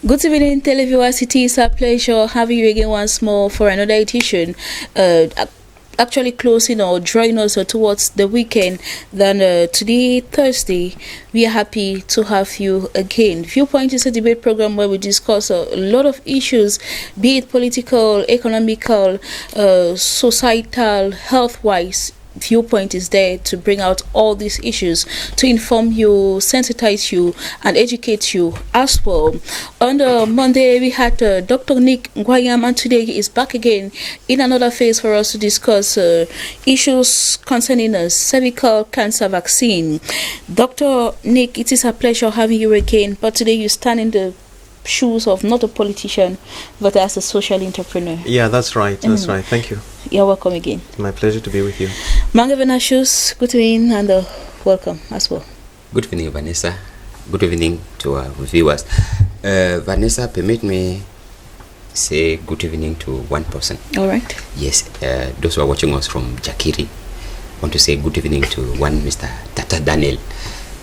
Good evening, televiewers. It is a pleasure having you again once more for another edition. Actually closing or drawing us towards the weekend. Then today, Thursday, we are happy to have you again. Viewpoint is a debate program where we discuss a lot of issues, be it political, economical, societal, health-wise. Viewpoint is there to bring out all these issues, to inform you, sensitize you, and educate you as well. On the Monday, we had Dr. Nick Nguayam, and today he is back again in another phase for us to discuss issues concerning a cervical cancer vaccine. Dr. Nick, it is a pleasure having you again, but today you stand in the shoes of not a politician, but as a social entrepreneur. Yeah, that's right. That's right. Thank you. You're welcome again. My pleasure to be with you. Manga Shoes, good evening and welcome as well. Good evening, Vanessa. Good evening to our viewers. Vanessa, permit me say good evening to one person. All right. Yes, those who are watching us from Jakiri. I want to say good evening to one Mr. Tata Daniel.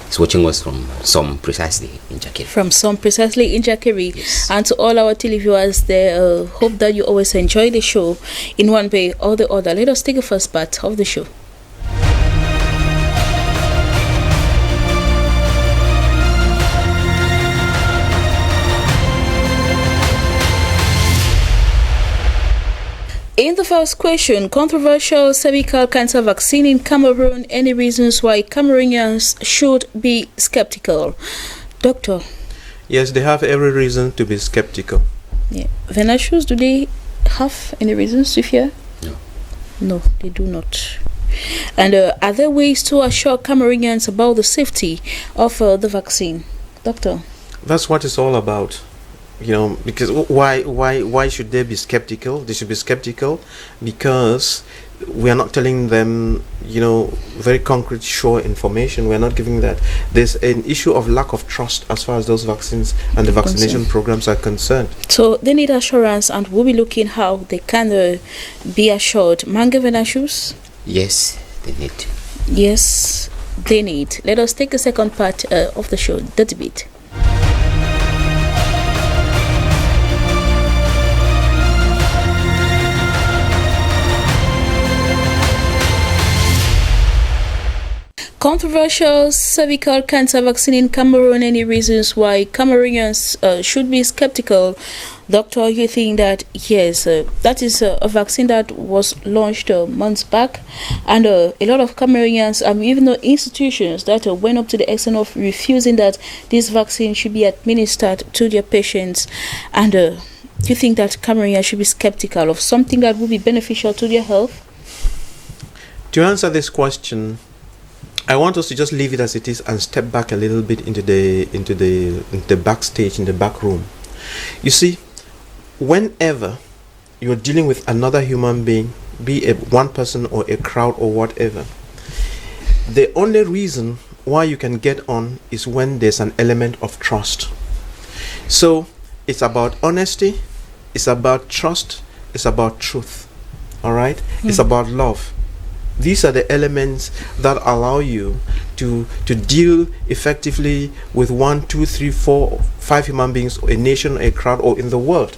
He's watching us from Som precisely in Jakiri. From Som precisely in Jakiri. Yes. And to all our televiewers there, hope that you always enjoy the show in one way or the other. Let us take a first part of the show. In the first question, controversial cervical cancer vaccine in Cameroon. Any reasons why Cameroonians should be skeptical? Doctor? Yes, they have every reason to be skeptical. Yeah. Venatius, do they have any reasons to fear? No. No, they do not. And are there ways to assure Cameroonians about the safety of the vaccine? Doctor? That's what it's all about. You know, because why should they be skeptical? They should be skeptical because we are not telling them, very concrete, sure information. We are not giving that. There's an issue of lack of trust as far as those vaccines and the vaccination programs are concerned. So they need assurance, and we'll be looking how they can be assured. Manga Venatius? Yes, they need. Yes, they need. Let us take the second part of the show, the debate. Controversial cervical cancer vaccine in Cameroon. Any reasons why Cameroonians should be skeptical? Doctor, you think that yes, that is a vaccine that was launched months back, and a lot of Cameroonians, even though institutions that went up to the extent of refusing that this vaccine should be administered to their patients, and do you think that Cameroonians should be skeptical of something that would be beneficial to their health? To answer this question, I want us to just leave it as it is and step back a little bit into the backstage, in the back room. You see, whenever you're dealing with another human being, be it one person or a crowd or whatever, the only reason why you can get on is when there's an element of trust. So it's about honesty, it's about trust, it's about truth. All right? It's about love. These are the elements that allow you to deal effectively with 1, 2, 3, 4, 5 human beings, a nation, a crowd, or in the world.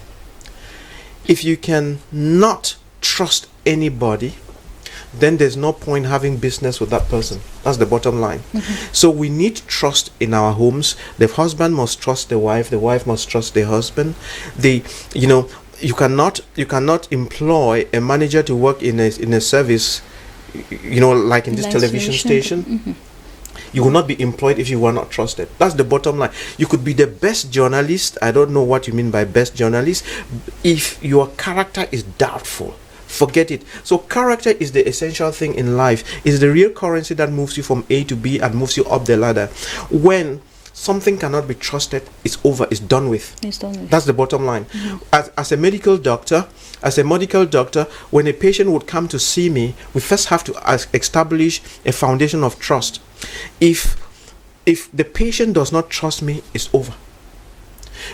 If you can not trust anybody, then there's no point having business with that person. That's the bottom line. So we need trust in our homes. The husband must trust the wife must trust the husband. You cannot employ a manager to work in a service, like in this television station. You will not be employed if you were not trusted. That's the bottom line. You could be the best journalist. I don't know what you mean by best journalist. If your character is doubtful, forget it. So character is the essential thing in life. It's the real currency that moves you from A to B and moves you up the ladder. When something cannot be trusted, it's over, it's done with. That's the bottom line. As a medical doctor, when a patient would come to see me, we first have to establish a foundation of trust. If the patient does not trust me, it's over.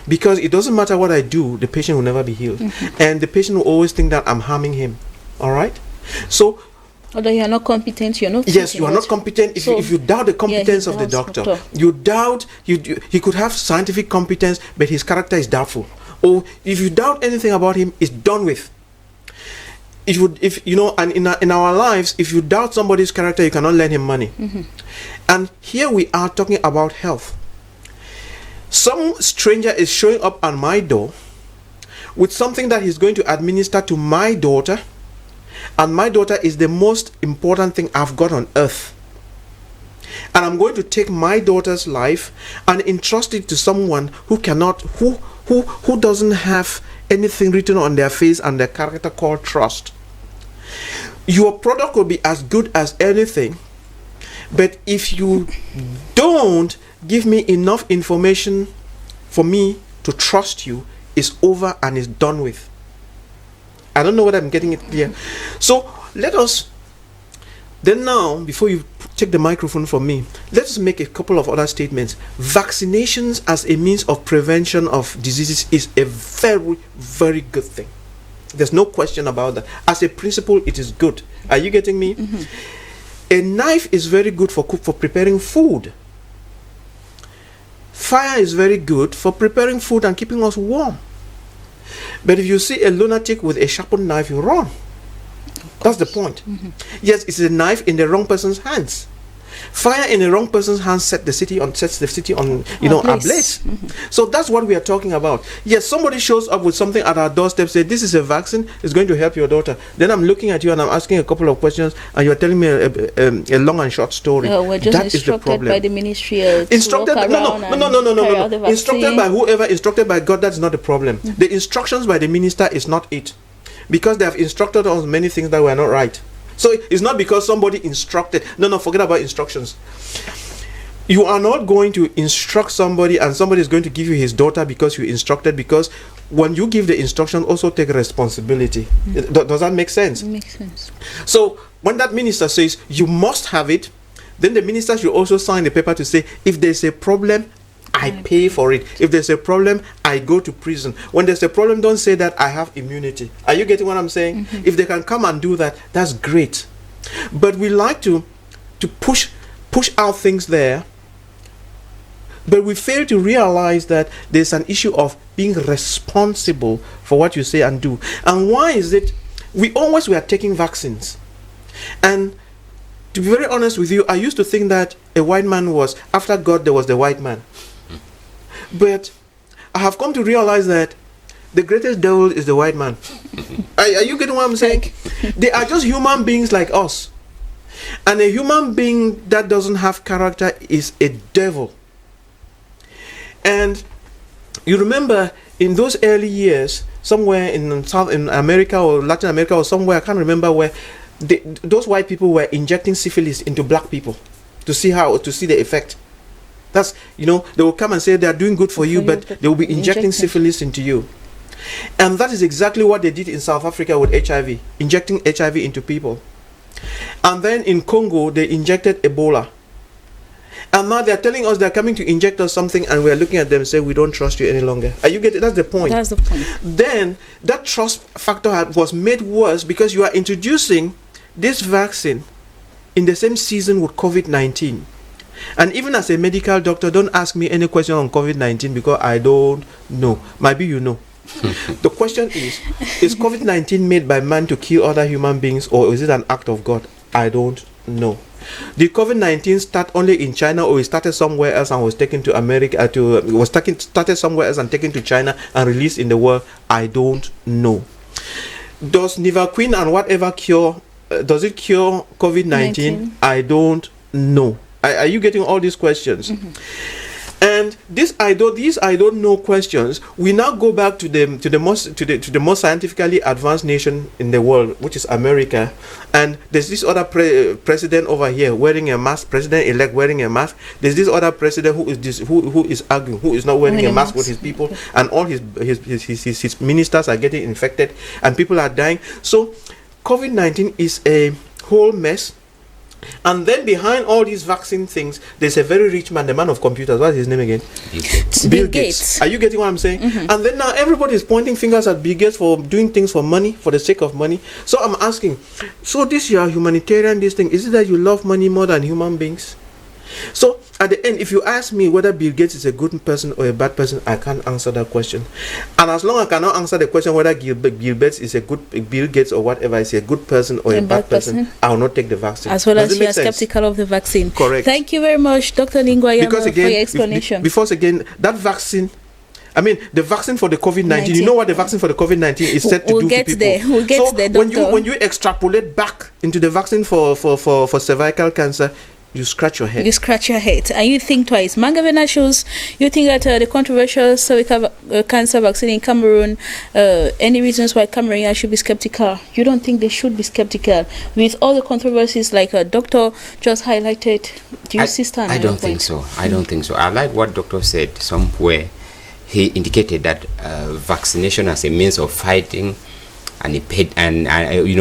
Because it doesn't matter what I do, the patient will never be healed. And the patient will always think that I'm harming him. All right? So Although you are not competent, you're not. Yes, you are not competent. If you doubt the competence of the doctor, you doubt he could have scientific competence, but his character is doubtful. Or if you doubt anything about him, it's done with. If you know, and in our lives, if you doubt somebody's character, you cannot lend him money. And here we are talking about health. Some stranger is showing up on my door with something that he's going to administer to my daughter, and my daughter is the most important thing I've got on earth. And I'm going to take my daughter's life and entrust it to someone who doesn't have anything written on their face and their character called trust. Your product will be as good as anything, but if you don't give me enough information for me to trust you, it's over and it's done with. I don't know whether I'm getting it clear. So let us then now, before you take the microphone from me, let's make a couple of other statements. Vaccinations as a means of prevention of diseases is a very, very good thing. There's no question about that. As a principle, it is good. Are you getting me? A knife is very good for preparing food. Fire is very good for preparing food and keeping us warm. But if you see a lunatic with a sharpened knife, you run. That's the point. Yes, it's a knife in the wrong person's hands. Fire in the wrong person's hands sets the city on ablaze. So that's what we are talking about. Yes, somebody shows up with something at our doorstep, say this is a vaccine, it's going to help your daughter. Then I'm looking at you and I'm asking a couple of questions, and you're telling me a long and short story. We're just that instructed by the ministry. Instructed? No. Instructed by whoever, instructed by God. That's not the problem. The instructions by the minister is not it, because they have instructed us many things that were not right. So it's not because somebody instructed. No, forget about instructions. You are not going to instruct somebody and somebody is going to give you his daughter because you instructed, because when you give the instruction, also take responsibility. Does that make sense? It makes sense. So when that minister says you must have it, then the minister should also sign the paper to say, if there's a problem, I pay for it. If there's a problem, I go to prison. When there's a problem, don't say that I have immunity. Are you getting what I'm saying? If they can come and do that, that's great. But we like to push out things there, but we fail to realize that there's an issue of being responsible for what you say and do. And why is it we are taking vaccines? And to be very honest with you, I used to think that a white man was, after God, there was the white man. But I have come to realize that the greatest devil is the white man. Are you getting what I'm saying? They are just human beings like us. And a human being that doesn't have character is a devil. And you remember in those early years, somewhere in South America or Latin America or somewhere, I can't remember where, those white people were injecting syphilis into black people to see the effect. That's, they will come and say they are doing good for you, but they will be injecting syphilis into you. And that is exactly what they did in South Africa with HIV, injecting HIV into people. And then in Congo, they injected Ebola. And now they are telling us they are coming to inject us something, and we are looking at them and say, we don't trust you any longer. Are you getting? That's the point. That's the point. Then that trust factor was made worse because you are introducing this vaccine in the same season with COVID-19. And even as a medical doctor, don't ask me any question on COVID-19 because I don't know. Maybe you know. The question is COVID-19 made by man to kill other human beings, or is it an act of God? I don't know. Did COVID-19 start only in China, or it started somewhere else and was taken to America? Started somewhere else and taken to China and released in the world? I don't know. Does Nivaquine and whatever cure, does it cure COVID-19? I don't know. Are you getting all these questions? And these I don't know questions. We now go back to the most scientifically advanced nation in the world, which is America. And there's this other president over here wearing a mask, president-elect wearing a mask. There's this other president who is arguing, who is not wearing a mask with his people, and all his ministers are getting infected, and people are dying. So COVID-19 is a whole mess. And then behind all these vaccine things, there's a very rich man, the man of computers. What's his name again? Bill Gates. Are you getting what I'm saying? And then now everybody is pointing fingers at Bill Gates for doing things for money, for the sake of money. So I'm asking, so this your humanitarian, this thing, is it that you love money more than human beings? So at the end, if you ask me whether Bill Gates is a good person or a bad person, I can't answer that question. And as long as I cannot answer the question whether Bill Gates is a good Bill Gates or whatever is a good person or a bad person, I will not take the vaccine. As well as you are skeptical of the vaccine. Correct. Thank you very much, Dr. Lingwa, because again, for your explanation. Because again, that vaccine, I mean, the vaccine for the COVID-19, you know what the vaccine for the COVID-19 is set to do to people. We'll get there, doctor. When you extrapolate back into the vaccine for cervical cancer, you scratch your head. You scratch your head and you think twice. Mangavena shows you think that the controversial cervical cancer vaccine in Cameroon, any reasons why Cameroonians should be skeptical? You don't think they should be skeptical with all the controversies like a doctor just highlighted? Do you see stand? I don't think so. I don't think so. I like what doctor said somewhere. He indicated that vaccination as a means of fighting and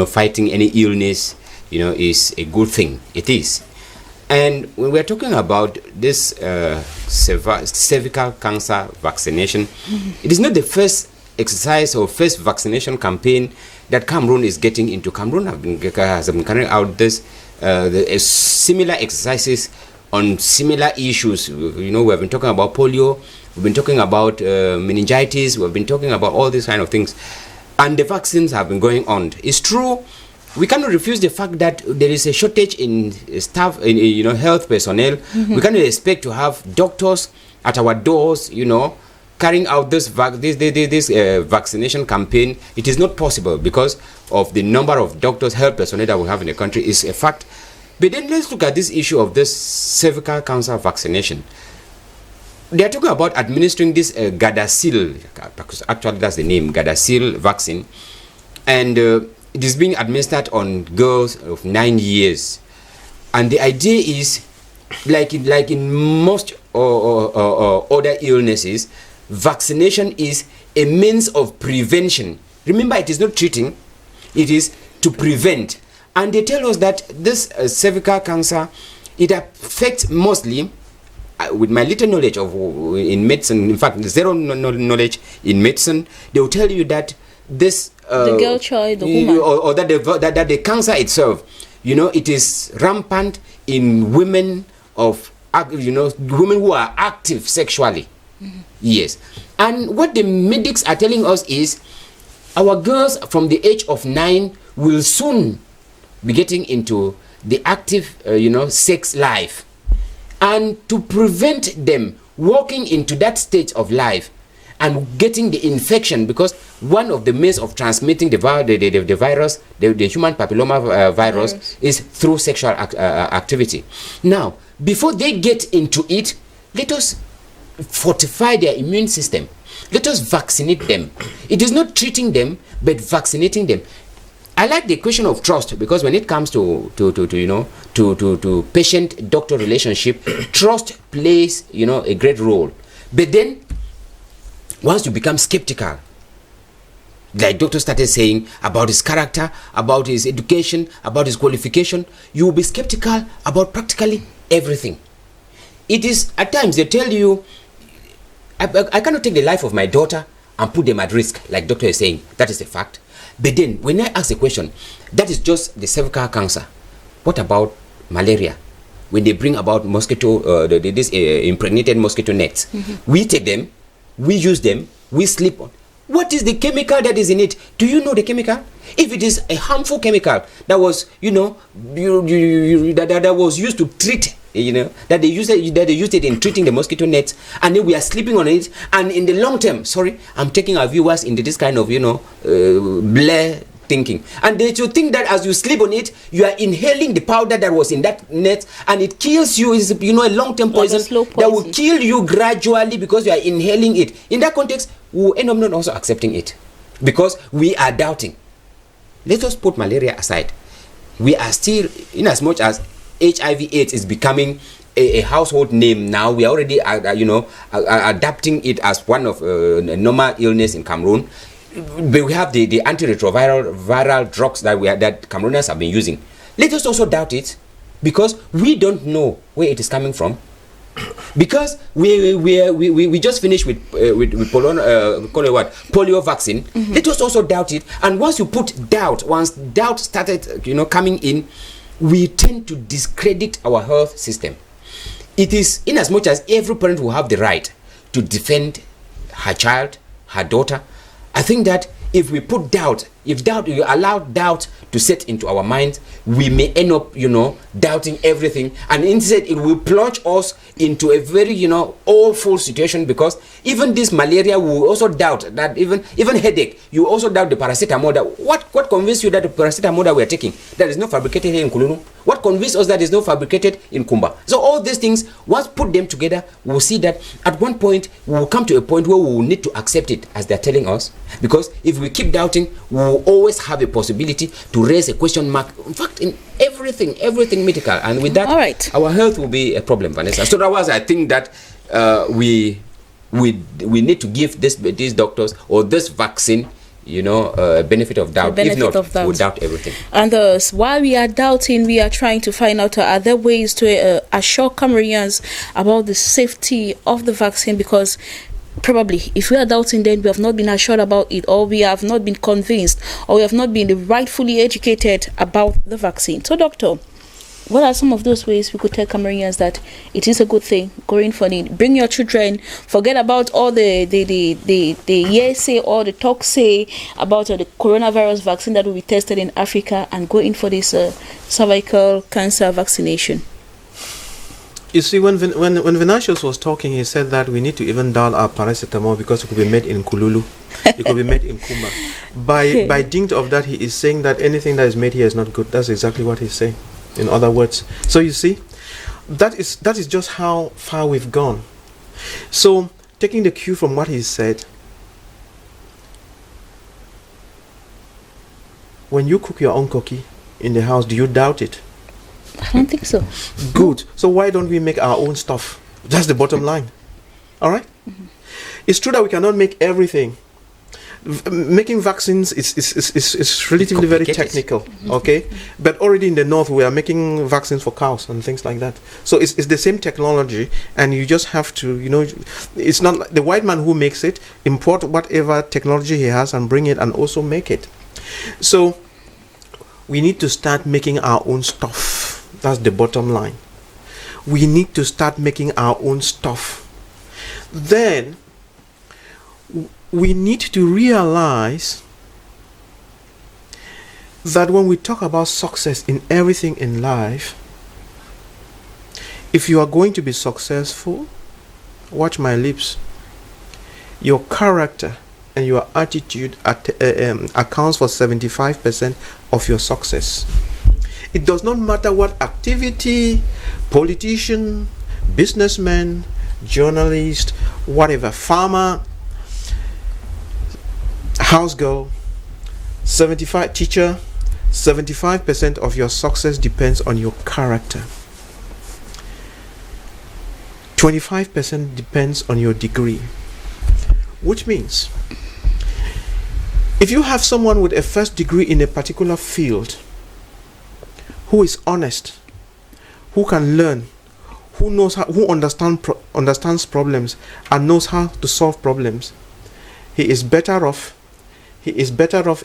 fighting any illness, is a good thing. It is. And when we're talking about this cervical cancer vaccination, it is not the first exercise or first vaccination campaign that Cameroon is getting into. Cameroon has been carrying out this similar exercises on similar issues. We have been talking about polio, we've been talking about meningitis, we've been talking about all these kind of things, and the vaccines have been going on. It's true. We cannot refuse the fact that there is a shortage in staff, in health personnel. We cannot expect to have doctors at our doors, carrying out this vaccination campaign. It is not possible because of the number of doctors, health personnel that we have in the country is a fact. But then let's look at this issue of this cervical cancer vaccination. They are talking about administering this Gardasil, because actually that's the name, Gardasil vaccine, and it is being administered on girls of 9 years, and the idea is, like in most other illnesses, vaccination is a means of prevention. Remember, it is not treating; it is to prevent. And they tell us that this cervical cancer, it affects mostly, with my little knowledge in medicine, in fact, zero knowledge in medicine, they will tell you that this the girl child, the woman, or that the cancer itself, it is rampant in women women who are active sexually. Yes, and what the medics are telling us is our girls from the age of 9 will soon be getting into the active sex life, and to prevent them walking into that stage of life and getting the infection, because one of the means of transmitting the virus, the human papilloma virus, is through sexual activity. Now, before they get into it, let us fortify their immune system. Let us vaccinate them. It is not treating them, but vaccinating them. I like the question of trust, because when it comes to patient-doctor relationship, trust plays a great role. But then, once you become skeptical, like doctor started saying about his character, about his education, about his qualification, you will be skeptical about practically everything. It is, at times they tell you, I cannot take the life of my daughter and put them at risk, like doctor is saying. That is a fact. But then when I ask the question, that is just the cervical cancer. What about malaria? When they bring about mosquito, this impregnated mosquito nets, we take them, we use them, we sleep on. What is the chemical that is in it? Do you know the chemical? If it is a harmful chemical that was, that was used to treat, that they used it in treating the mosquito nets, and then we are sleeping on it, and in the long term, I'm taking our viewers into this kind of, blur thinking, and they should think that as you sleep on it, you are inhaling the powder that was in that net, and it kills you. Is a long-term poison, that will kill you gradually because you are inhaling it. In that context, we will end up not also accepting it because we are doubting. Let us put malaria aside. We are still, in as much as HIV/AIDS is becoming a household name now, we are already adapting it as one of a normal illness in Cameroon. But we have the antiretroviral drugs that Cameroonians have been using. Let us also doubt it. because we don't know where it is coming from. Because we just finished with polio vaccine. It was also doubted, and once you put doubt, once doubt started coming in, we tend to discredit our health system. It is in as much as every parent will have the right to defend her child, her daughter. I think that if we put doubt, if you allow doubt to set into our minds, we may end up, doubting everything, and instead it will plunge us into a very, awful situation, because even this malaria will also doubt that even headache, you also doubt the paracetamol. That what convinced you that the paracetamol that we are taking, that is not fabricated here in Kulunu? What convinced us that is not fabricated in Kumba? So all these things, once put them together, we'll see that at one point we will come to a point where we will need to accept it as they're telling us, because if we keep doubting, we will always have a possibility to raise a question mark. In fact, in everything medical, and with that, all right, our health will be a problem, Vanessa. So that was, I think that we need to give these doctors or this vaccine, a benefit of doubt. If not, we'll doubt everything. And while we are doubting, we are trying to find out are there ways to assure Cameroonians about the safety of the vaccine, because probably if we are doubting, then we have not been assured about it, or we have not been convinced, or we have not been rightfully educated about the vaccine. So, doctor, what are some of those ways we could tell Cameroonians that it is a good thing going for it? Bring your children, forget about all the yes say or the talk say about the coronavirus vaccine that will be tested in Africa, and go in for this cervical cancer vaccination. You see, when Venatius was talking, he said that we need to even dial our paracetamol because it could be made in Kululu, it could be made in Kumba. By dint of that, he is saying that anything that is made here is not good. That's exactly what he's saying, in other words. So you see, that is just how far we've gone. So taking the cue from what he said, when you cook your own cookie in the house, do you doubt it? I don't think so. Good. So why don't we make our own stuff? That's the bottom line. All right? It's true that we cannot make everything. Making vaccines is relatively very technical, okay? But already in the north, we are making vaccines for cows and things like that. So it's the same technology, and you just have to, it's not like the white man who makes it, import whatever technology he has and bring it and also make it. So we need to start making our own stuff. That's the bottom line. We need to start making our own stuff. Then we need to realize that when we talk about success in everything in life, if you are going to be successful, watch my lips, your character and your attitude accounts for 75% of your success. It does not matter what activity, politician, businessman, journalist, whatever, farmer, house girl, 75 teacher, 75% of your success depends on your character. 25% depends on your degree. Which means, if you have someone with a first degree in a particular field, who is honest, who can learn, who knows how, who understands problems and knows how to solve problems, he is better off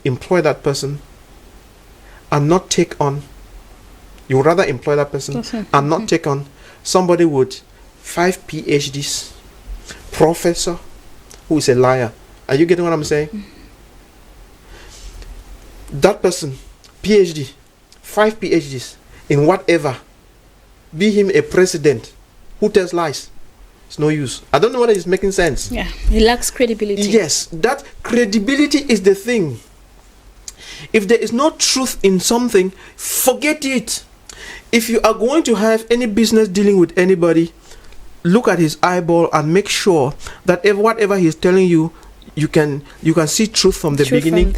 employ that person and not take on. You would rather employ that person and not take on somebody with 5 PhDs, professor who is a liar. Are you getting what I'm saying? That person, PhD, 5 PhDs in whatever, be him a president who tells lies, it's no use. I don't know whether it's making sense. Yeah, he lacks credibility. Yes, that credibility is the thing. If there is no truth in something, forget it. If you are going to have any business dealing with anybody, look at his eyeball and make sure that whatever he's telling you, you can see truth from the beginning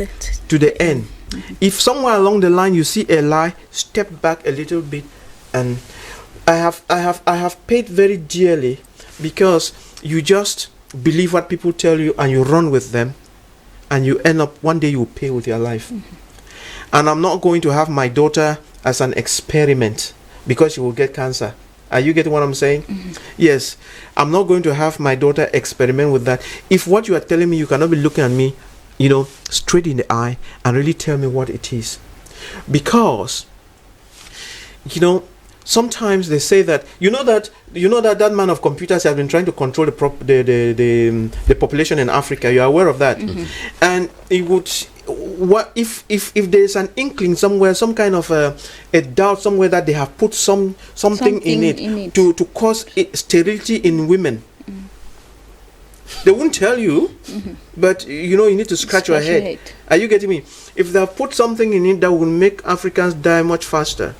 to the end. If somewhere along the line you see a lie, step back a little bit. And I have paid very dearly because you just believe what people tell you and you run with them, and you end up one day you will pay with your life. And I'm not going to have my daughter as an experiment because she will get cancer. Are you getting what I'm saying? Yes. I'm not going to have my daughter experiment with that. If what you are telling me, you cannot be looking at me, straight in the eye and really tell me what it is. Because, sometimes they say that that man of computers has been trying to control the population in Africa. You are aware of that, and it would. What if there is an inkling somewhere, some kind of a doubt somewhere that they have put something in it to cause sterility in women? They won't tell you, but you need to scratch your head. Are you getting me? If they have put something in it that will make Africans die much faster,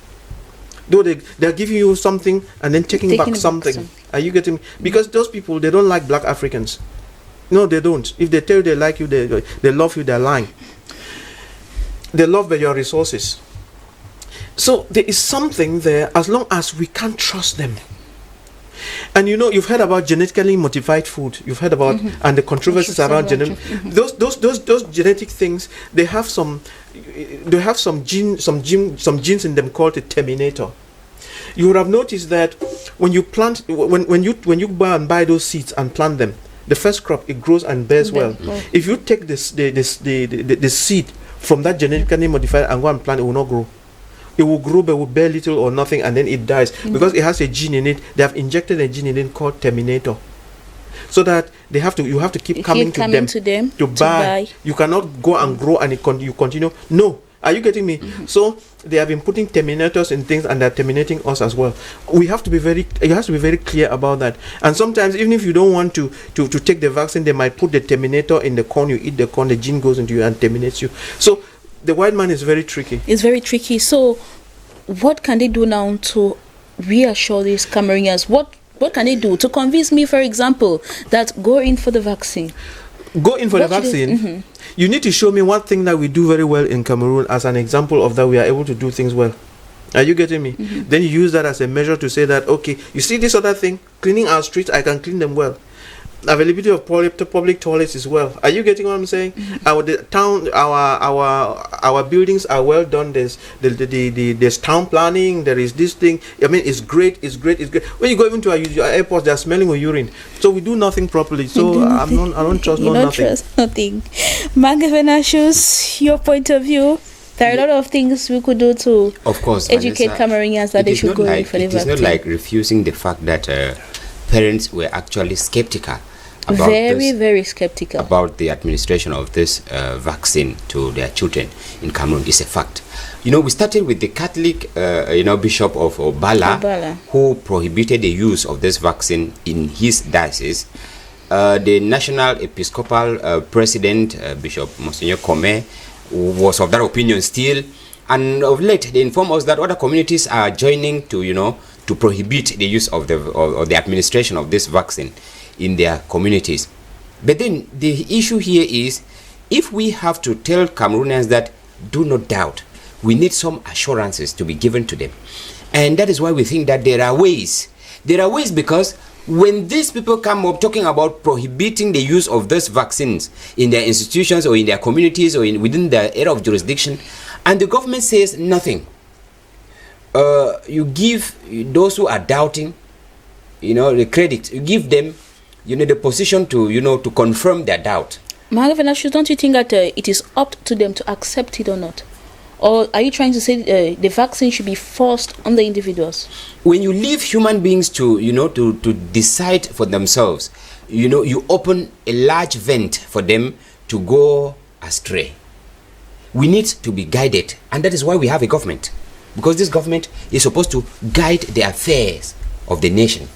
though they're giving you something and then taking back something. Are you getting me? Because those people, they don't like black Africans. No, they don't. If they tell you they like you, they love you, they're lying. They love your resources. So there is something there, as long as we can't trust them. And you've heard about genetically modified food. You've heard about and the controversies around those genetic things. They have some genes in them called a terminator. You would have noticed that when you plant, when you go and buy those seeds and plant them, the first crop, it grows and bears well. If you take the seed from that genetically modified and go and plant, it will not grow. It will grow but will bear little or nothing, and then it dies because it has a gene in it. They have injected a gene in it called terminator, so that you have to keep coming to them to buy. You cannot go and grow and you continue. No. Are you getting me? So they have been putting terminators in things, and they're terminating us as well. You have to be very clear about that. And sometimes, even if you don't want to take the vaccine, they might put the terminator in the corn. You eat the corn, the gene goes into you and terminates you. So the white man is very tricky. It's very tricky. So what can they do now to reassure these Cameroonians? What can they do to convince me, for example, that go in for the vaccine? Go in for the vaccine. You need to show me one thing that we do very well in Cameroon as an example of that we are able to do things well. Are you getting me? Then you use that as a measure to say that, okay, you see this other thing, cleaning our streets, I can clean them well. Availability of public toilets as well. Are you getting what I'm saying? Our buildings are well done. There's town planning. There is this thing. I mean, it's great. When you go into our airports, they're smelling of urine. So we do nothing properly. So I don't trust nothing. Trust nothing. Magavenashus, your point of view. There are a lot of things we could do to, of course, educate Cameroonians that they should go in for the vaccine. It is not like refusing the fact that parents were actually skeptical about very skeptical about the administration of this vaccine to their children in Cameroon. Is a fact. We started with the Catholic Bishop of Obala, who prohibited the use of this vaccine in his diocese. The National Episcopal President, Bishop Monsignor Kome, was of that opinion still, and of late they inform us that other communities are joining to prohibit the use of the administration of this vaccine in their communities. But then the issue here is, if we have to tell Cameroonians that do not doubt, we need some assurances to be given to them. And that is why we think that there are ways. There are ways, because when these people come up talking about prohibiting the use of these vaccines in their institutions or in their communities or within their area of jurisdiction, and the government says nothing, you give those who are doubting, the credit. You give them, the position to confirm their doubt. Magavenashus, don't you think that it is up to them to accept it or not? Or are you trying to say the vaccine should be forced on the individuals? When you leave human beings to decide for themselves, you open a large vent for them to go astray. We need to be guided, and that is why we have a government, because this government is supposed to guide the affairs of the nation.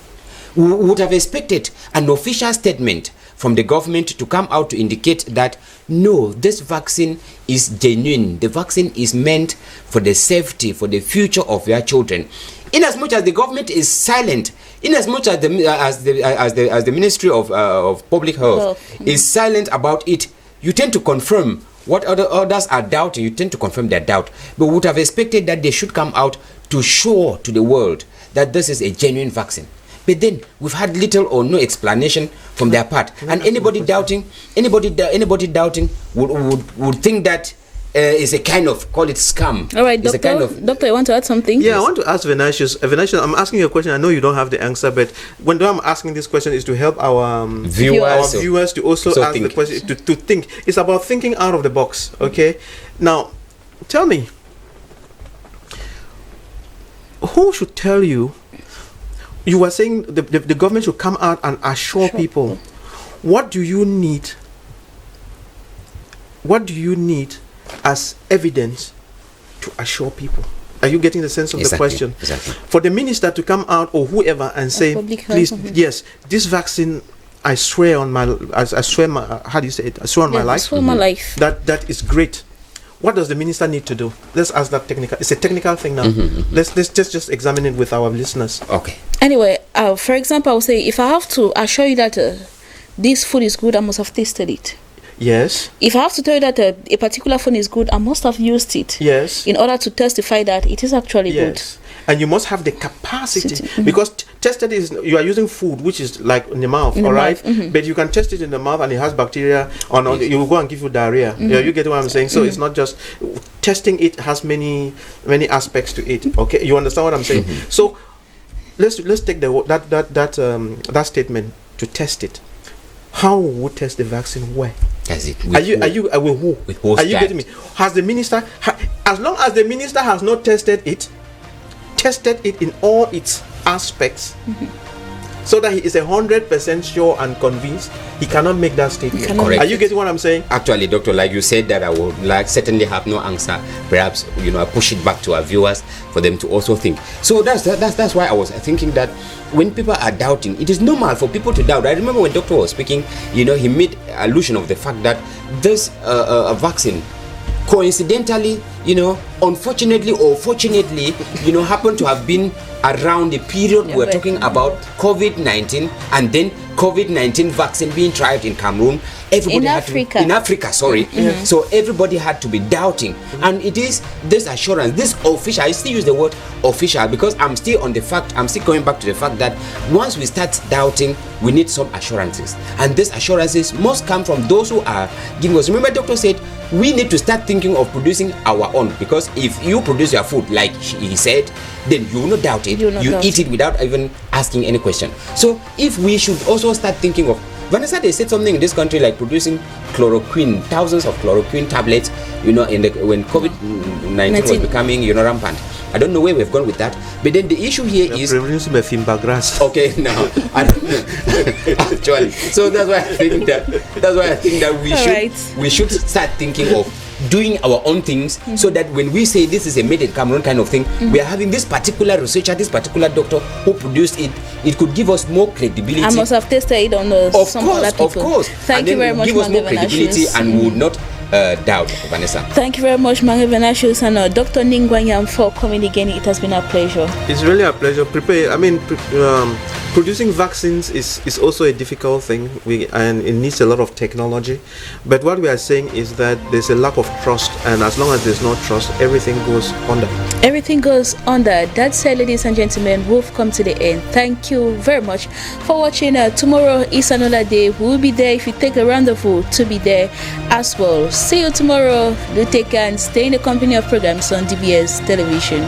We would have expected an official statement from the government to come out to indicate that no, this vaccine is genuine. The vaccine is meant for the safety, for the future of your children. In as much as the government is silent, in as much as the Ministry of Public Health is silent about it, you tend to confirm what others are doubting. You tend to confirm their doubt. But we would have expected that they should come out to show to the world that this is a genuine vaccine. But then we've had little or no explanation from their part, and anybody doubting would think that is a kind of, call it scam. All right, It's doctor. a kind of, Doctor, you want to add something? Yeah, I want to ask Venatius. Venatius, I'm asking you a question. I know you don't have the answer, but when I'm asking this question is to help our viewers to also ask the question, to think. It's about thinking out of the box, okay? Now, tell me, who should tell you? You were saying the government should come out and assure people. What do you need? What do you need as evidence to assure people? Are you getting the sense of the question? Exactly. For the minister to come out or whoever and say, please, yes, this vaccine, I swear on my, I swear my, how do you say it? I swear on my life. I swear my life. That is great. What does the minister need to do? Let's ask that technical. It's a technical thing now. Let's just examine it with our listeners. Okay. Anyway, for example, I will say, if I have to assure you that this food is good, I must have tasted it. Yes. If I have to tell you that a particular phone is good, I must have used it. Yes. In order to testify that it is actually good. And you must have the capacity because tested is you are using food which is like in the mouth, all right? But you can test it in the mouth and it has bacteria, or not, you will go and give you diarrhea. Yeah, you get what I'm saying? So it's not just testing; it has many aspects to it. Okay, you understand what I'm saying? So let's take that statement to test it. How would test the vaccine? Where? Are you with who? With who? Are you getting me? Has the minister, as long as the minister has not tested it in all its aspects, so that he is 100% sure and convinced, he cannot make that statement. Correct. Are you getting what I'm saying? Actually, doctor, like you said, that I would certainly have no answer. Perhaps I push it back to our viewers for them to also think. So that's why I was thinking that when people are doubting, it is normal for people to doubt. I remember when doctor was speaking, he made allusion of the fact that this vaccine, coincidentally, unfortunately or fortunately, happened to have been around the period we're talking about COVID-19, and then COVID-19 vaccine being tried in Cameroon. Everybody in Africa, sorry. So everybody had to be doubting, and it is this assurance, this official. I still use the word official because I'm still going back to the fact that once we start doubting, we need some assurances, and these assurances must come from those who are giving us. Remember, doctor said we need to start thinking of producing our own, because if you produce your food like he said, then you will not doubt it. You eat it without even asking any question. So if we should also start thinking of, Vanessa, they said something in this country like producing chloroquine, thousands of chloroquine tablets, when COVID-19 was becoming, rampant. I don't know where we've gone with that, but then the issue here is okay. Now I don't know. Actually, so that's why I think that we should start thinking of doing our own things, so that when we say this is a made in Cameroon kind of thing, we are having this particular researcher, this particular doctor who produced it. It could give us more credibility. I must have tested it on some other people. Of course. Thank you very much, give us more credibility, and we would not doubt, Vanessa. Thank you very much, Mange Venatius, and Dr. Ningwanyam, for coming again. It has been a pleasure. It's really a pleasure. Producing vaccines is also a difficult thing, and it needs a lot of technology. But what we are saying is that there's a lack of trust, and as long as there's no trust, everything goes under. Everything goes under. That said, ladies and gentlemen, we've come to the end. Thank you very much for watching. Tomorrow is another day. We'll be there if you take a rendezvous to be there as well. See you tomorrow. Do take care and stay in the company of programs on DBS Television.